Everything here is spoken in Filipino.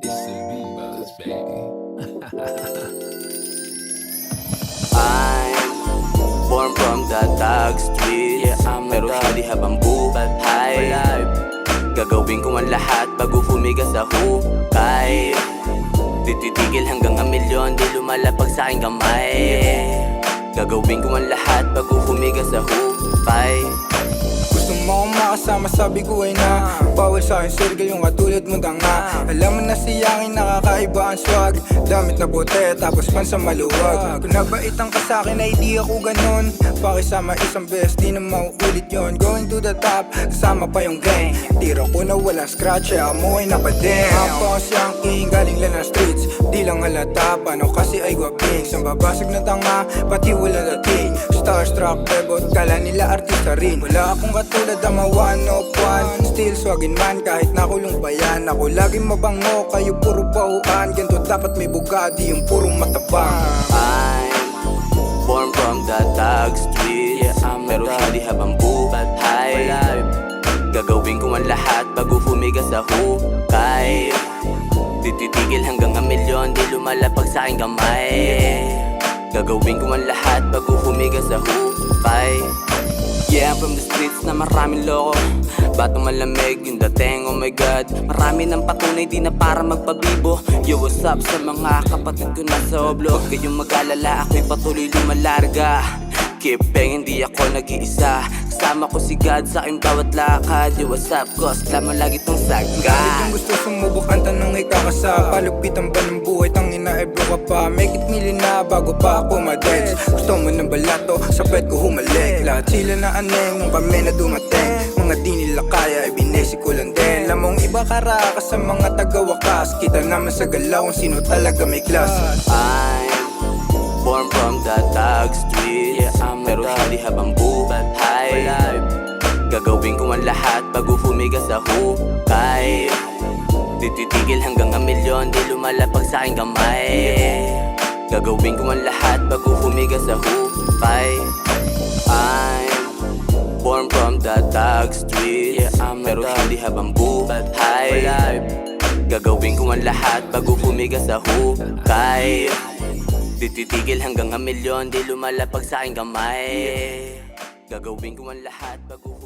It's the Vivas, baby. I'm born from the dark streets. Pero hindi habang buhay gagawin ko ang lahat bago humiga sa hukay. Di titigil hanggang ang milyon, di lumalapag sa aking kamay. Gagawin ko ang lahat bago humiga sa hukay. Gusto mo akong makasama, sabi ko ay na bawal sa akin circle yung katulad mo danga. Alam mo na siyangin, nakakaiba ang swag. Damit na puti, tapos pansa maluwag. Kung nabaitan ka sa akin ay di ako ganon. Pakisama isang beses, di na mauulit yon. Going to the top, kasama pa yung gang. Tira ko na walang scratch, amoy na pa din. Ako siyang king, galing lang ng streets. Di lang halata, paano kasi ay gwaping. Sa babasag na tanga, pati wala dating. Starstruck, bebot, kala nila artista rin. Wala akong katulad ang mga one of one. Still swagin man, kahit nakulong pa yan. Ako laging mabango, kayo puro bauan. Ganto dapat may bugadi, yung puro matabang. I'm born from the dark streets. Pero hindi habang buhay gagawin ko ang lahat bago humiga sa hukay. Di titigil hanggang ang milyon, di lumalapag sa aking kamay. Gagawin ko ang lahat bago humiga sa hukay. Yeah, I'm from the streets na maraming loko. Batang malamig yung dating, oh my god. Marami ng patunay, di na para magpabibo. Yo, what's up sa mga kapatid ko nasa oblo? Huwag kayong mag-alala, ako'y patuloy lumalarga. Keep bang, hindi ako nag-iisa. Kasama ko si God sa aking bawat lakad. Yo, what's up, cause lamang lagi tong Galit sagad. yung gusto sumubok, ang tanong ay kakasa. Palupitan ba ng buhay, tangina ay bro ka pa. Make it million na bago pa ako madeds. Gusto mo ng balato, sa pet ko humalik. Lahat sila na aneng, nung kami na dumating. Mga di nila kaya, ibinesi ko lang din. Lamang iba karakas sa mga taga-wakas. Kita naman sa galaw kung sino talaga may class. I'm born from the dark streets. Pero hindi habang buhay gagawin ko ang lahat bago humiga sa hukay. Di titigil hanggang ang milyon, di lumalapag sa aking kamay. Gagawin ko ang lahat bago humiga sa hukay. I'm born from the dark streets. Pero hindi habang buhay gagawin ko ang lahat bago humiga sa hukay. Di titigil hanggang ang milyon, di lumalapag sa aking kamay. Gagawin ko ang lahat bago